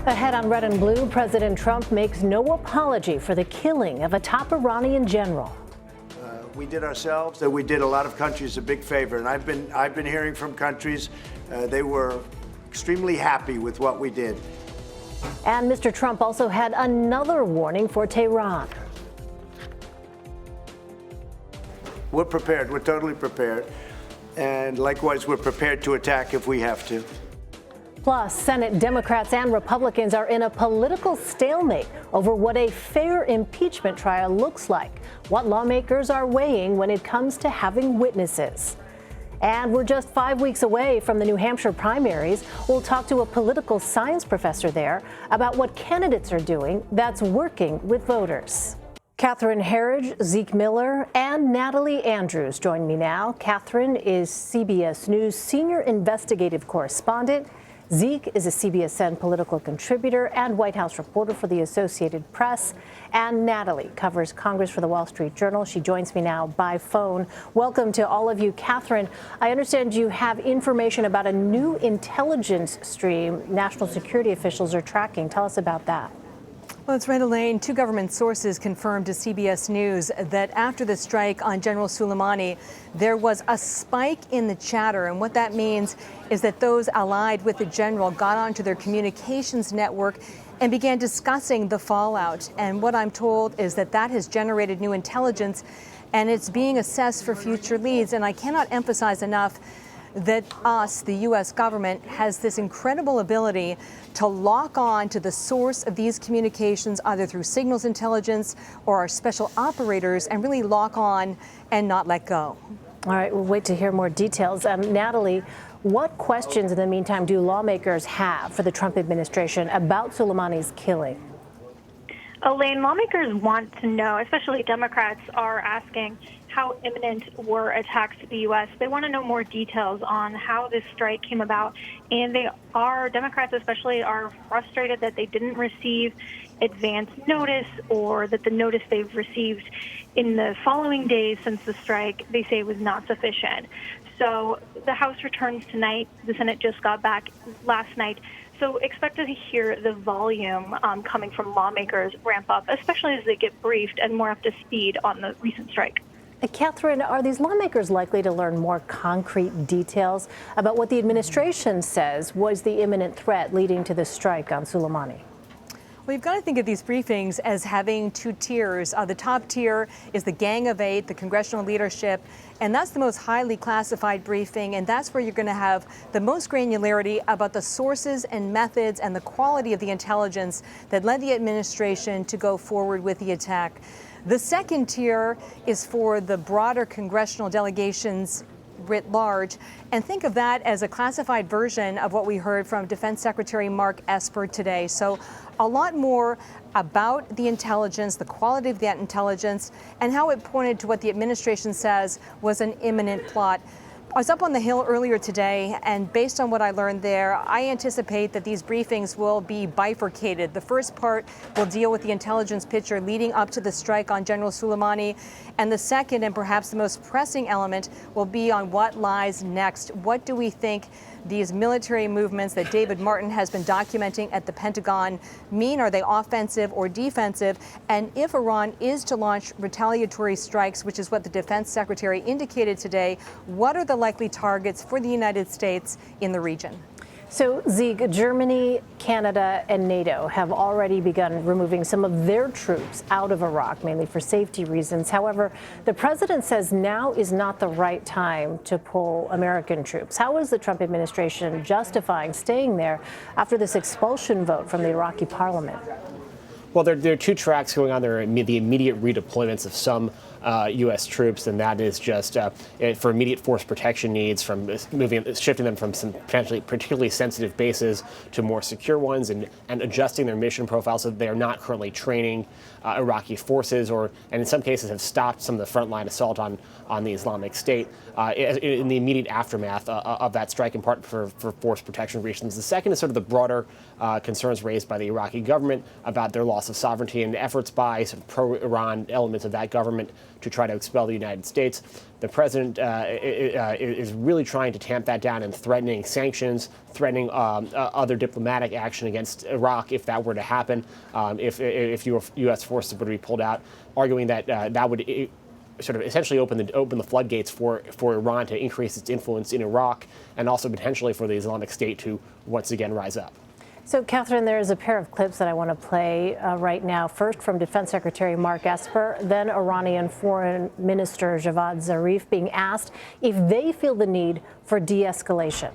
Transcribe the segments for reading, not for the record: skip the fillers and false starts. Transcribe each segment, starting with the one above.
Ahead on Red and Blue, President Trump makes no apology for the killing of a top Iranian general. We did ourselves, and we did a lot of countries a big favor. And I've been hearing from countries, they were extremely happy with what we did. And Mr. Trump also had another warning for Tehran. We're prepared. We're totally prepared. And likewise, we're prepared to attack if we have to. Plus, Senate Democrats and Republicans are in a political stalemate over what a fair impeachment trial looks like, what lawmakers are weighing when it comes to having witnesses. And we're just 5 weeks away from the New Hampshire primaries. We'll talk to a political science professor there about what candidates are doing that's working with voters. Catherine Herridge, Zeke Miller, and Natalie Andrews join me now. Catherine is CBS News senior investigative correspondent. Zeke is a CBSN political contributor and White House reporter for the Associated Press. And Natalie covers Congress for the Wall Street Journal. She joins me now by phone. Welcome to all of you. Catherine, I understand you have information about a new intelligence stream national security officials are tracking. Tell us about that. Well, that's right, Elaine. Two government sources confirmed to CBS News that after the strike on General Suleimani, there was a spike in the chatter. And what that means is that those allied with the general got onto their communications network and began discussing the fallout. And what I'm told is that that has generated new intelligence and it's being assessed for future leads. And I cannot emphasize enough that the U.S. government, has this incredible ability to lock on to the source of these communications, either through signals intelligence or our special operators, and really lock on and not let go. All right, we'll wait to hear more details. Natalie, what questions in the meantime do lawmakers have for the Trump administration about Soleimani's killing? Elaine, lawmakers want to know, especially Democrats are asking, how imminent were attacks to the U.S. They want to know more details on how this strike came about. And Democrats especially are frustrated that they didn't receive advance notice, or that the notice they've received in the following days since the strike, they say was not sufficient. So the House returns tonight. The Senate just got back last night. So expect to hear the volume coming from lawmakers ramp up, especially as they get briefed and more up to speed on the recent strike. Catherine, are these lawmakers likely to learn more concrete details about what the administration says was the imminent threat leading to the strike on Soleimani? Well, you've got to think of these briefings as having two tiers. The top tier is the Gang of Eight, the congressional leadership, and that's the most highly classified briefing, and that's where you're going to have the most granularity about the sources and methods and the quality of the intelligence that led the administration to go forward with the attack. The second tier is for the broader congressional delegations writ large, and think of that as a classified version of what we heard from Defense Secretary Mark Esper today. So a lot more about the intelligence, the quality of that intelligence, and how it pointed to what the administration says was an imminent plot. I was up on the Hill earlier today, and based on what I learned there, I anticipate that these briefings will be bifurcated. The first part will deal with the intelligence picture leading up to the strike on General Soleimani, and the second, and perhaps the most pressing element, will be on what lies next. What do we think these military movements that David Martin has been documenting at the Pentagon mean? Are they offensive or defensive? And if Iran is to launch retaliatory strikes, which is what the Defense Secretary indicated today, what are the likely targets for the United States in the region? So, Zeke, Germany, Canada, and NATO have already begun removing some of their troops out of Iraq, mainly for safety reasons. However, the president says now is not the right time to pull American troops. How is the Trump administration justifying staying there after this expulsion vote from the Iraqi parliament? Well, there are two tracks going on. There are the immediate redeployments of some U.S. troops, and that is just for immediate force protection needs, from shifting them from some potentially particularly sensitive bases to more secure ones, and adjusting their mission profile so that they are not currently training Iraqi forces, and in some cases have stopped some of the frontline assault on the Islamic State in the immediate aftermath of that strike, in part for force protection reasons. The second is sort of the broader concerns raised by the Iraqi government about their loss of sovereignty and efforts by some pro-Iran elements of that government to try to expel the United States. The president is really trying to tamp that down and threatening sanctions, threatening other diplomatic action against Iraq if that were to happen, if U.S. forces were to be pulled out, arguing that that would sort of essentially open the floodgates for Iran to increase its influence in Iraq and also potentially for the Islamic State to once again rise up. So, Catherine, there's a pair of clips that I want to play right now. First, from Defense Secretary Mark Esper, then Iranian Foreign Minister Javad Zarif being asked if they feel the need for de-escalation.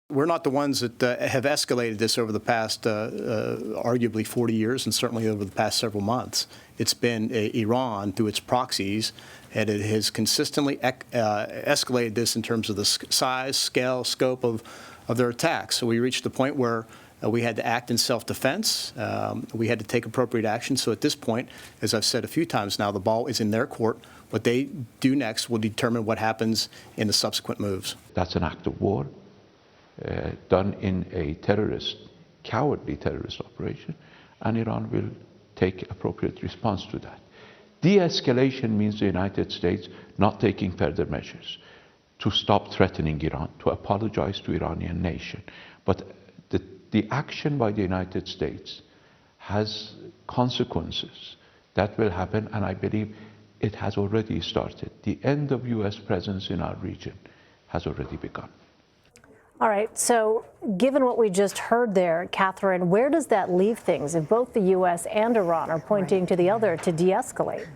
We're not the ones that have escalated this over the past arguably 40 years and certainly over the past several months. It's been Iran through its proxies, and it has consistently escalated this in terms of the size, scale, scope of their attacks. So we reached the point where we had to act in self-defense. We had to take appropriate action. So at this point, as I've said a few times now, the ball is in their court. What they do next will determine what happens in the subsequent moves. That's an act of war done in a cowardly terrorist operation, and Iran will take appropriate response to that. De-escalation means the United States not taking further measures to stop threatening Iran, to apologize to Iranian nation. But the action by the United States has consequences that will happen, and I believe it has already started. The end of U.S. presence in our region has already begun. All right, so given what we just heard there, Catherine, where does that leave things if both the U.S. and Iran are pointing to the other to de-escalate?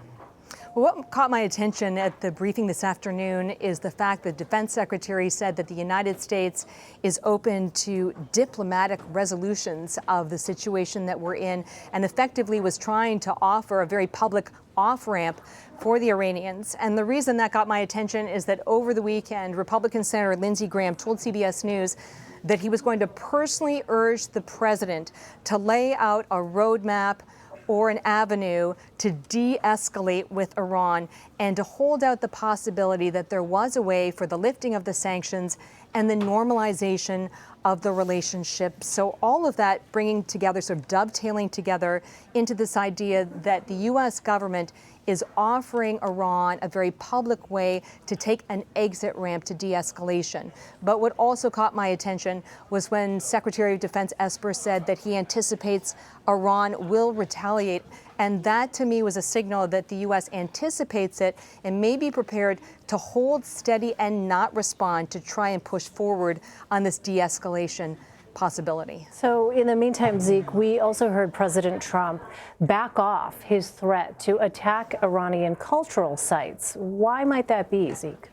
Well, what caught my attention at the briefing this afternoon is the fact that the Defense Secretary said that the United States is open to diplomatic resolutions of the situation that we're in, and effectively was trying to offer a very public off-ramp for the Iranians. And the reason that got my attention is that over the weekend, Republican Senator Lindsey Graham told CBS News that he was going to personally urge the president to lay out a roadmap or an avenue to de-escalate with Iran and to hold out the possibility that there was a way for the lifting of the sanctions and the normalization of the relationship. So all of that bringing together, sort of dovetailing together into this idea that the U.S. government is offering Iran a very public way to take an exit ramp to de-escalation. But what also caught my attention was when Secretary of Defense Esper said that he anticipates Iran will retaliate. And that, to me, was a signal that the U.S. anticipates it and may be prepared to hold steady and not respond to try and push forward on this de-escalation possibility. So in the meantime, Zeke, we also heard President Trump back off his threat to attack Iranian cultural sites. Why might that be, Zeke?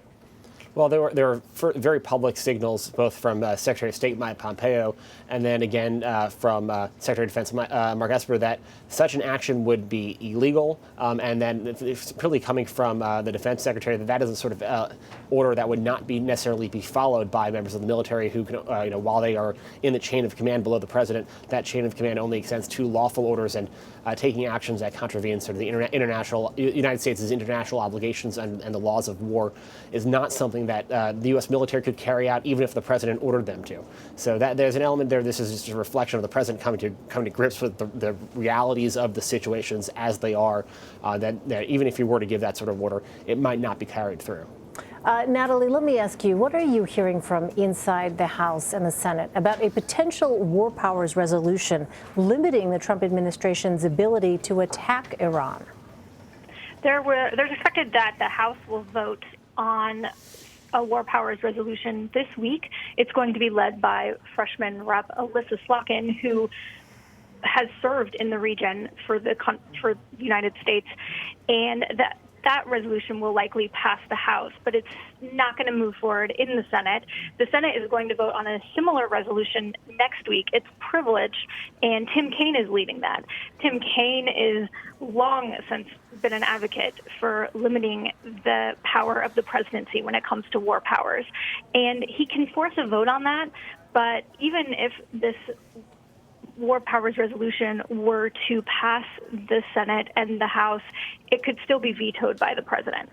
Well, there were very public signals, both from Secretary of State Mike Pompeo and then again from Secretary of Defense Mark Esper, that such an action would be illegal. And then it's really coming from the Defense Secretary that is a sort of order that would not be necessarily be followed by members of the military who can, while they are in the chain of command below the president, that chain of command only extends to lawful orders, and taking actions that contravene sort of the United States' international obligations and the laws of war is not something that the U.S. military could carry out, even if the president ordered them to. So that there's an element there. This is just a reflection of the president coming to grips with the realities of the situations as they are. That even if you were to give that sort of order, it might not be carried through. Natalie, let me ask you, what are you hearing from inside the House and the Senate about a potential war powers resolution limiting the Trump administration's ability to attack Iran? There's expected that the House will vote on a war powers resolution this week. It's going to be led by freshman Rep. Alyssa Slotkin, who has served in the region for the United States, and that resolution will likely pass the House, but it's not going to move forward in the Senate. The Senate is going to vote on a similar resolution next week. It's privileged, and Tim Kaine is leading that. Tim Kaine is long since been an advocate for limiting the power of the presidency when it comes to war powers, and he can force a vote on that. But even if this war powers resolution were to pass the Senate and the House, it could still be vetoed by the president.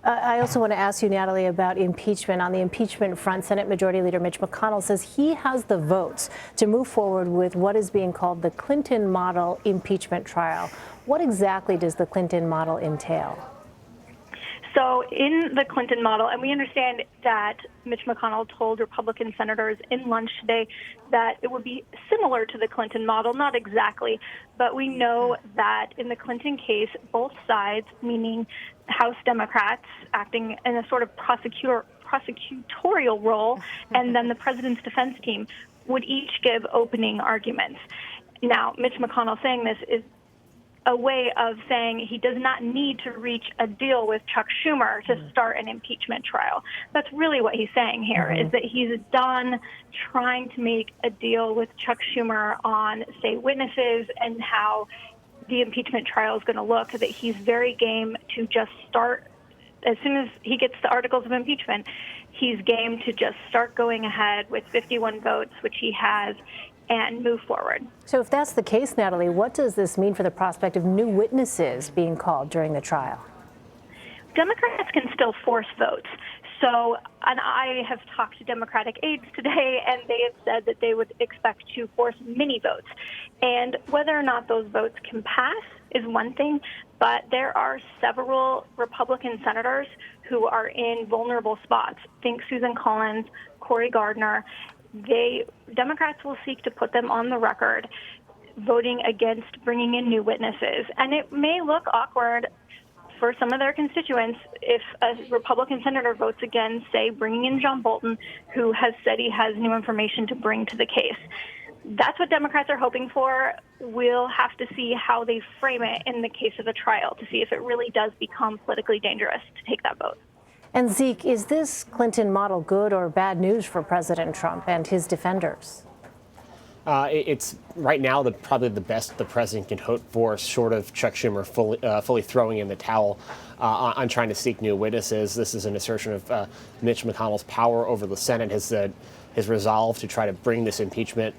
I also want to ask you, Natalie, about impeachment. On the impeachment front, Senate Majority Leader Mitch McConnell says he has the votes to move forward with what is being called the Clinton model impeachment trial. What exactly does the Clinton model entail? So in the Clinton model, and we understand that Mitch McConnell told Republican senators in lunch today that it would be similar to the Clinton model, not exactly, but we know that in the Clinton case, both sides, meaning House Democrats acting in a sort of prosecutorial role, and then the president's defense team would each give opening arguments. Now, Mitch McConnell saying this is a way of saying he does not need to reach a deal with Chuck Schumer to start an impeachment trial. That's really what he's saying here, is that he's done trying to make a deal with Chuck Schumer on, say, witnesses and how the impeachment trial is going to look, that he's very game to just start, as soon as he gets the articles of impeachment, he's game to just start going ahead with 51 votes, which he has, and move forward. So if that's the case, Natalie, what does this mean for the prospect of new witnesses being called during the trial? Democrats can still force votes. So, and I have talked to Democratic aides today, and they have said that they would expect to force many votes. And whether or not those votes can pass is one thing, but there are several Republican senators who are in vulnerable spots. Think Susan Collins, Cory Gardner. Democrats will seek to put them on the record voting against bringing in new witnesses. And it may look awkward for some of their constituents if a Republican senator votes against, say, bringing in John Bolton, who has said he has new information to bring to the case. That's what Democrats are hoping for. We'll have to see how they frame it in the case of a trial to see if it really does become politically dangerous to take that vote. And Zeke, is this Clinton model good or bad news for President Trump and his defenders? It's right now probably the best the president can hope for, short of Chuck Schumer fully throwing in the towel on trying to seek new witnesses. This is an assertion of Mitch McConnell's power over the Senate, his resolve to try to bring this impeachment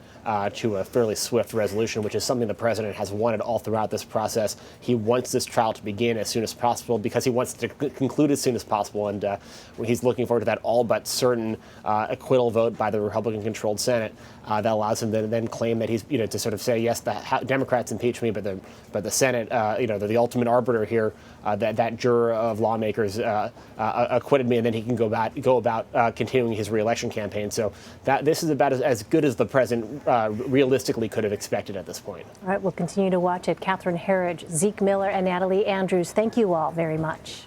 to a fairly swift resolution, which is something the president has wanted all throughout this process. He wants this trial to begin as soon as possible because he wants to conclude as soon as possible, and he's looking forward to that all but certain acquittal vote by the Republican-controlled Senate that allows him to then claim that he's, to sort of say, yes, the Democrats impeached me, but the Senate, they're the ultimate arbiter here. That juror of lawmakers acquitted me, and then he can go about continuing his reelection campaign. So this is about as good as the president realistically could have expected at this point. All right, we'll continue to watch it. Catherine Herridge, Zeke Miller, and Natalie Andrews, thank you all very much.